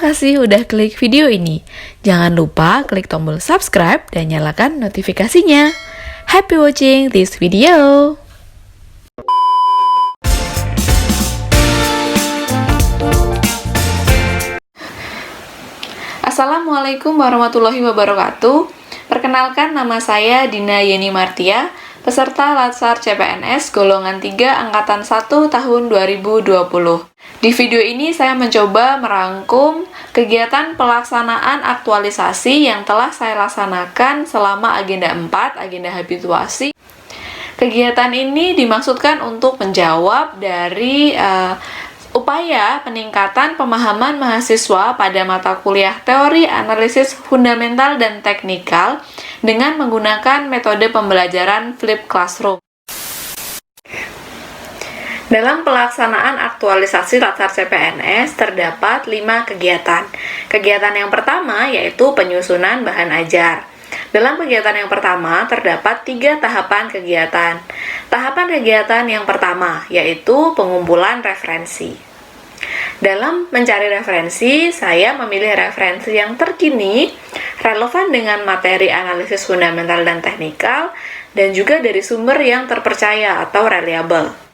kasih udah klik video ini. Jangan lupa klik tombol subscribe dan nyalakan notifikasinya. Happy watching this video! Assalamualaikum warahmatullahi wabarakatuh. Perkenalkan, nama saya Dina Yeni Martia, peserta Latsar CPNS golongan 3 angkatan 1 tahun 2020. Di video ini saya mencoba merangkum kegiatan pelaksanaan aktualisasi yang telah saya laksanakan selama agenda 4, agenda habituasi. Kegiatan ini dimaksudkan untuk menjawab dari upaya peningkatan pemahaman mahasiswa pada mata kuliah teori, analisis fundamental, dan teknikal dengan menggunakan metode pembelajaran flipped classroom. Dalam pelaksanaan aktualisasi Latsar CPNS terdapat 5 kegiatan. Kegiatan yang pertama yaitu penyusunan bahan ajar. Dalam kegiatan yang pertama terdapat 3 tahapan kegiatan. Tahapan kegiatan yang pertama yaitu pengumpulan referensi. Dalam mencari referensi, saya memilih referensi yang terkini, relevan dengan materi analisis fundamental dan teknikal, dan juga dari sumber yang terpercaya atau reliable.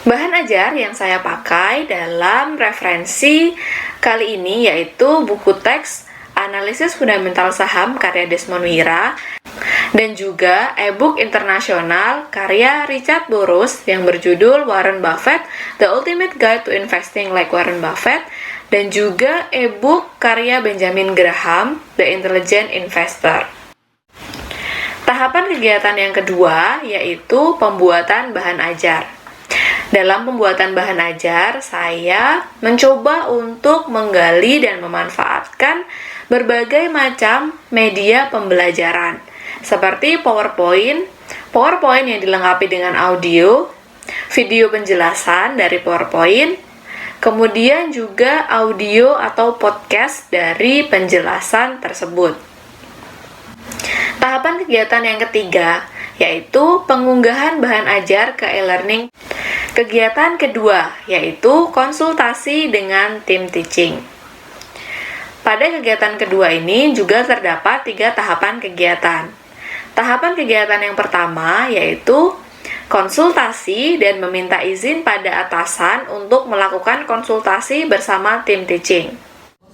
Bahan ajar yang saya pakai dalam referensi kali ini yaitu buku teks Analisis Fundamental Saham karya Desmond Wira dan juga e-book internasional karya Richard Burroughs yang berjudul Warren Buffett, The Ultimate Guide to Investing Like Warren Buffett, dan juga e-book karya Benjamin Graham, The Intelligent Investor. Tahapan kegiatan yang kedua yaitu pembuatan bahan ajar. Dalam pembuatan bahan ajar, saya mencoba untuk menggali dan memanfaatkan berbagai macam media pembelajaran, seperti PowerPoint yang dilengkapi dengan audio, video penjelasan dari PowerPoint, kemudian juga audio atau podcast dari penjelasan tersebut. Tahapan kegiatan yang ketiga yaitu pengunggahan bahan ajar ke e-learning. Kegiatan kedua yaitu konsultasi dengan tim teaching. Pada kegiatan kedua ini juga terdapat 3 tahapan kegiatan. Tahapan kegiatan yang pertama yaitu konsultasi dan meminta izin pada atasan untuk melakukan konsultasi bersama tim teaching.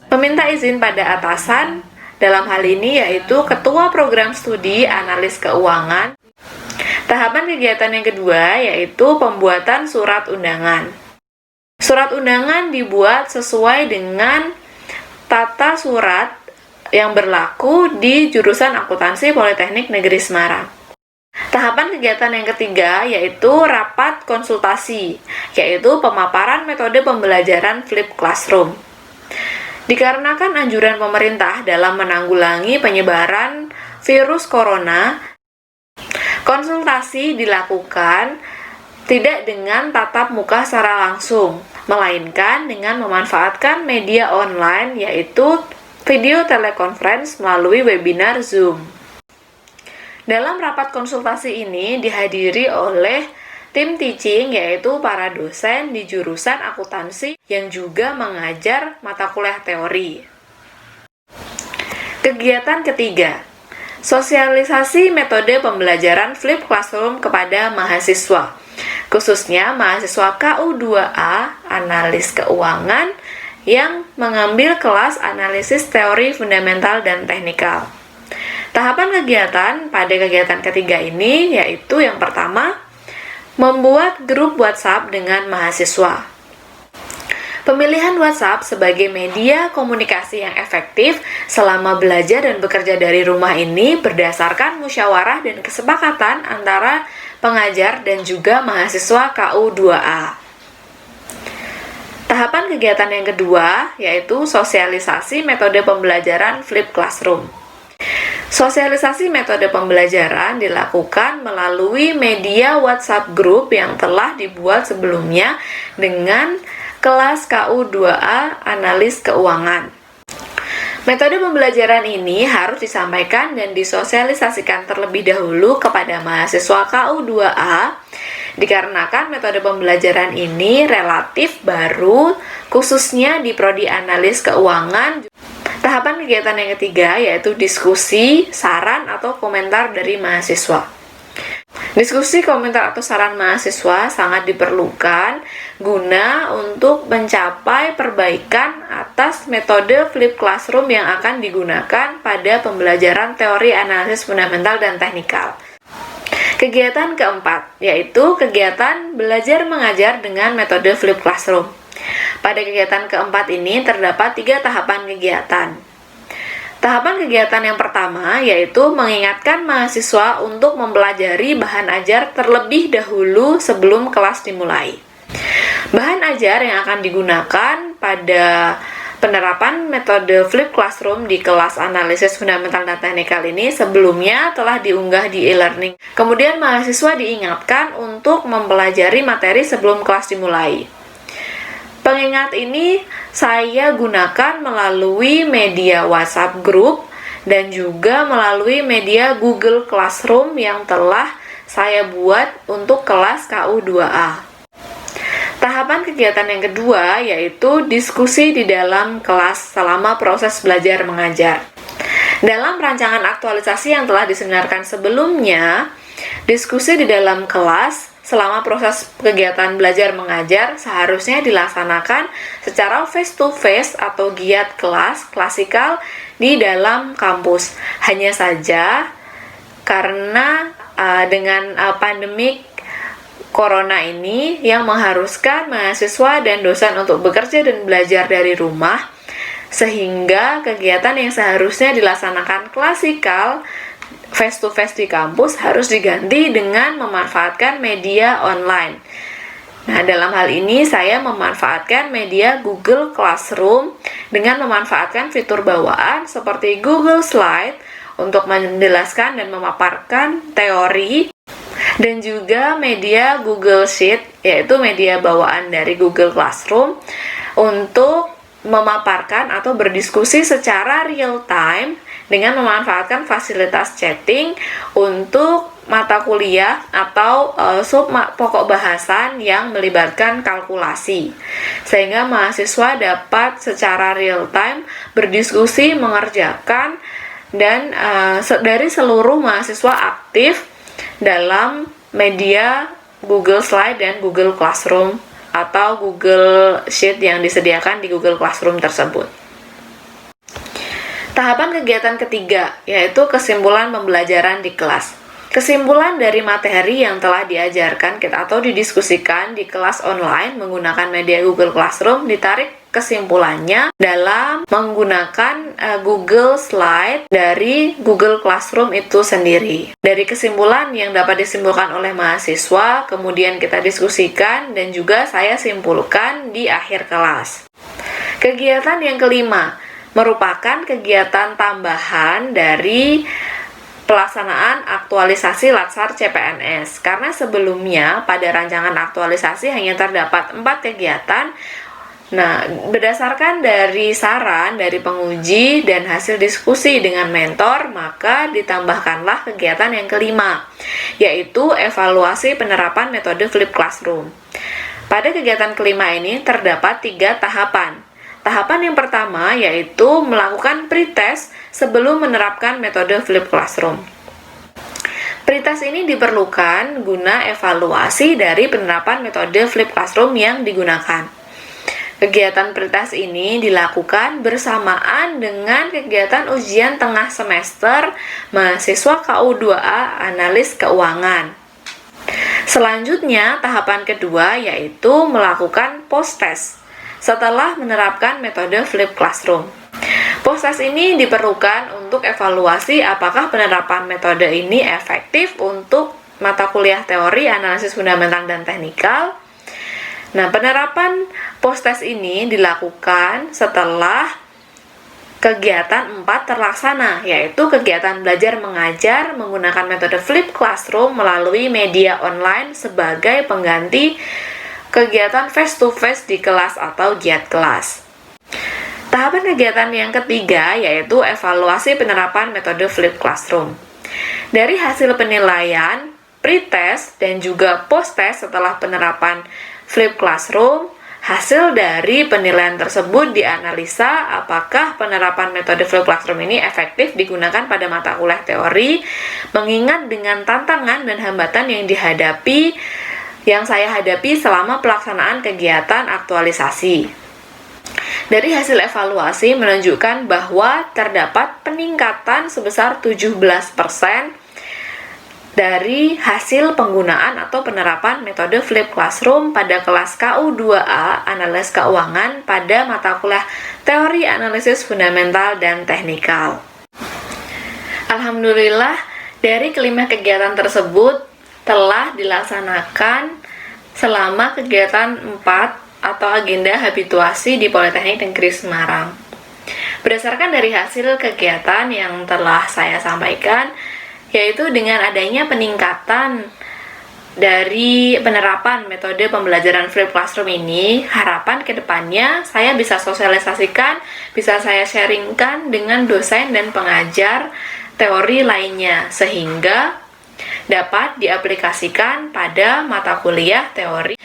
Meminta izin pada atasan dalam hal ini yaitu Ketua Program Studi Analis Keuangan. Tahapan kegiatan yang kedua yaitu pembuatan surat undangan. Surat undangan dibuat sesuai dengan tata surat yang berlaku di jurusan akuntansi Politeknik Negeri Semarang. Tahapan kegiatan yang ketiga yaitu rapat konsultasi, yaitu pemaparan metode pembelajaran flipped classroom. Dikarenakan anjuran pemerintah dalam menanggulangi penyebaran virus corona, konsultasi dilakukan tidak dengan tatap muka secara langsung, melainkan dengan memanfaatkan media online yaitu video teleconference melalui webinar Zoom. Dalam rapat konsultasi ini dihadiri oleh tim teaching yaitu para dosen di jurusan akuntansi yang juga mengajar mata kuliah teori. Kegiatan ketiga, sosialisasi metode pembelajaran flipped classroom kepada mahasiswa, khususnya mahasiswa KU2A Analis Keuangan yang mengambil kelas analisis teori fundamental dan teknikal. Tahapan kegiatan pada kegiatan ketiga ini yaitu yang pertama, membuat grup WhatsApp dengan mahasiswa. Pemilihan WhatsApp sebagai media komunikasi yang efektif selama belajar dan bekerja dari rumah ini berdasarkan musyawarah dan kesepakatan antara pengajar dan juga mahasiswa KU2A. Tahapan kegiatan yang kedua yaitu sosialisasi metode pembelajaran flipped classroom. Sosialisasi metode pembelajaran dilakukan melalui media WhatsApp group yang telah dibuat sebelumnya dengan kelas KU2A Analis Keuangan. Metode pembelajaran ini harus disampaikan dan disosialisasikan terlebih dahulu kepada mahasiswa KU2A dikarenakan metode pembelajaran ini relatif baru khususnya di Prodi Analis Keuangan. Tahapan kegiatan yang ketiga yaitu diskusi, saran, atau komentar dari mahasiswa. Diskusi, komentar, atau saran mahasiswa sangat diperlukan guna untuk mencapai perbaikan atas metode flipped classroom yang akan digunakan pada pembelajaran teori analisis fundamental dan teknikal. Kegiatan keempat, yaitu kegiatan belajar mengajar dengan metode flipped classroom. Pada kegiatan keempat ini terdapat 3 tahapan kegiatan. Tahapan kegiatan yang pertama yaitu mengingatkan mahasiswa untuk mempelajari bahan ajar terlebih dahulu sebelum kelas dimulai. Bahan ajar yang akan digunakan pada penerapan metode flipped classroom di kelas analisis fundamental dan teknikal ini sebelumnya telah diunggah di e-learning. Kemudian mahasiswa diingatkan untuk mempelajari materi sebelum kelas dimulai. Pengingat ini saya gunakan melalui media WhatsApp Group dan juga melalui media Google Classroom yang telah saya buat untuk kelas KU2A. Tahapan kegiatan yang kedua yaitu diskusi di dalam kelas selama proses belajar mengajar. Dalam rancangan aktualisasi yang telah diseminarkan sebelumnya, diskusi di dalam kelas selama proses kegiatan belajar mengajar seharusnya dilaksanakan secara face-to-face atau giat kelas klasikal di dalam kampus. Hanya saja karena dengan pandemik Corona ini yang mengharuskan mahasiswa dan dosen untuk bekerja dan belajar dari rumah, sehingga kegiatan yang seharusnya dilaksanakan klasikal face-to-face di kampus harus diganti dengan memanfaatkan media online. Nah, dalam hal ini saya memanfaatkan media Google Classroom dengan memanfaatkan fitur bawaan seperti Google Slide untuk menjelaskan dan memaparkan teori, dan juga media Google Sheet, yaitu media bawaan dari Google Classroom untuk memaparkan atau berdiskusi secara real time dengan memanfaatkan fasilitas chatting untuk mata kuliah atau sub pokok bahasan yang melibatkan kalkulasi, sehingga mahasiswa dapat secara real time berdiskusi mengerjakan dan dari seluruh mahasiswa aktif dalam media Google Slide dan Google Classroom atau Google Sheet yang disediakan di Google Classroom tersebut. Tahapan kegiatan ketiga yaitu kesimpulan pembelajaran di kelas. Kesimpulan dari materi yang telah diajarkan atau didiskusikan di kelas online menggunakan media Google Classroom ditarik kesimpulannya dalam menggunakan Google Slide dari Google Classroom itu sendiri. Dari kesimpulan yang dapat disimpulkan oleh mahasiswa, kemudian kita diskusikan dan juga saya simpulkan di akhir kelas. Kegiatan yang kelima merupakan kegiatan tambahan dari pelaksanaan aktualisasi Latsar CPNS, karena sebelumnya pada rancangan aktualisasi hanya terdapat 4 kegiatan. Nah, berdasarkan dari saran dari penguji dan hasil diskusi dengan mentor, maka ditambahkanlah kegiatan yang kelima, yaitu evaluasi penerapan metode flipped classroom. Pada kegiatan kelima ini terdapat 3 tahapan. Tahapan yang pertama yaitu melakukan pretest sebelum menerapkan metode flipped classroom. Pretest ini diperlukan guna evaluasi dari penerapan metode flipped classroom yang digunakan. Kegiatan pretest ini dilakukan bersamaan dengan kegiatan ujian tengah semester mahasiswa KU2A Analis Keuangan. Selanjutnya, tahapan kedua yaitu melakukan post-test setelah menerapkan metode flipped classroom. Post-test ini diperlukan untuk evaluasi apakah penerapan metode ini efektif untuk mata kuliah teori, analisis fundamental, dan teknikal. Nah, penerapan post-test ini dilakukan setelah kegiatan 4 terlaksana, yaitu kegiatan belajar mengajar menggunakan metode flipped classroom melalui media online sebagai pengganti kegiatan face-to-face di kelas atau giat kelas. Tahapan kegiatan yang ketiga yaitu evaluasi penerapan metode flipped classroom. Dari hasil penilaian, pretest dan juga post-test setelah penerapan flipped classroom, hasil dari penilaian tersebut dianalisa apakah penerapan metode flipped classroom ini efektif digunakan pada mata kuliah teori, mengingat dengan tantangan dan hambatan yang saya hadapi selama pelaksanaan kegiatan aktualisasi. Dari hasil evaluasi menunjukkan bahwa terdapat peningkatan sebesar 17% dari hasil penggunaan atau penerapan metode flipped classroom pada kelas KU2A Analisis Keuangan pada mata kuliah Teori Analisis Fundamental dan Teknikal. Alhamdulillah, dari kelima kegiatan tersebut telah dilaksanakan selama kegiatan 4 atau agenda habituasi di Politeknik Negeri Semarang. Berdasarkan dari hasil kegiatan yang telah saya sampaikan, yaitu dengan adanya peningkatan dari penerapan metode pembelajaran flipped classroom ini, harapan kedepannya saya bisa sosialisasikan, bisa saya sharingkan dengan dosen dan pengajar teori lainnya, sehingga dapat diaplikasikan pada mata kuliah teori.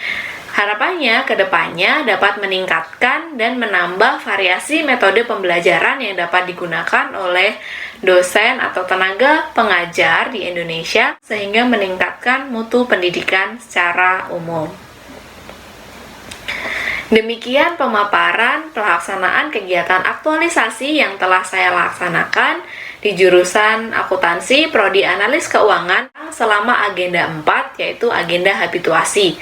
Harapannya kedepannya dapat meningkatkan dan menambah variasi metode pembelajaran yang dapat digunakan oleh dosen atau tenaga pengajar di Indonesia, sehingga meningkatkan mutu pendidikan secara umum. Demikian pemaparan pelaksanaan kegiatan aktualisasi yang telah saya laksanakan di jurusan Akuntansi Prodi Analis Keuangan selama agenda 4, yaitu agenda habituasi,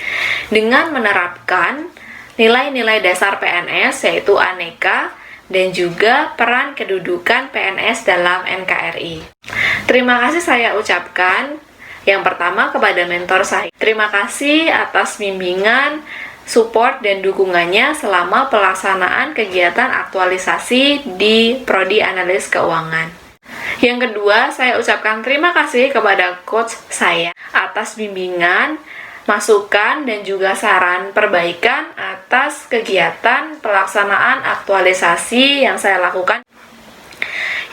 dengan menerapkan nilai-nilai dasar PNS, yaitu aneka, dan juga peran kedudukan PNS dalam NKRI. Terima kasih saya ucapkan yang pertama kepada mentor saya. Terima kasih atas bimbingan, support, dan dukungannya selama pelaksanaan kegiatan aktualisasi di Prodi Analis Keuangan. Yang kedua, saya ucapkan terima kasih kepada coach saya atas bimbingan, masukan, dan juga saran perbaikan atas kegiatan pelaksanaan aktualisasi yang saya lakukan.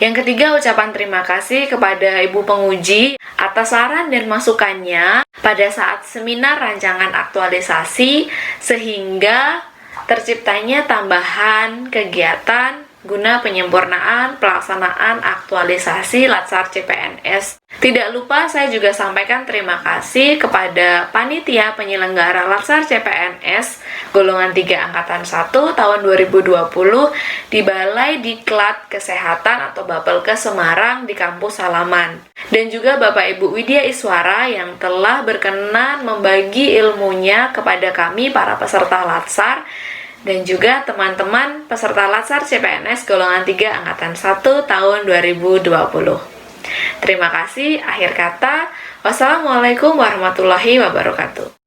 Yang ketiga, ucapan terima kasih kepada Ibu Penguji atas saran dan masukannya pada saat seminar rancangan aktualisasi, sehingga terciptanya tambahan kegiatan guna penyempurnaan pelaksanaan aktualisasi Latsar CPNS. Tidak lupa saya juga sampaikan terima kasih kepada panitia penyelenggara Latsar CPNS golongan 3 angkatan 1 tahun 2020 di Balai Diklat Kesehatan atau Bapelkes Semarang di kampus halaman, dan juga Bapak Ibu Widya Iswara yang telah berkenan membagi ilmunya kepada kami para peserta Latsar, dan juga teman-teman peserta Latsar CPNS golongan 3 angkatan 1 tahun 2020. Terima kasih. Akhir kata, wassalamualaikum warahmatullahi wabarakatuh.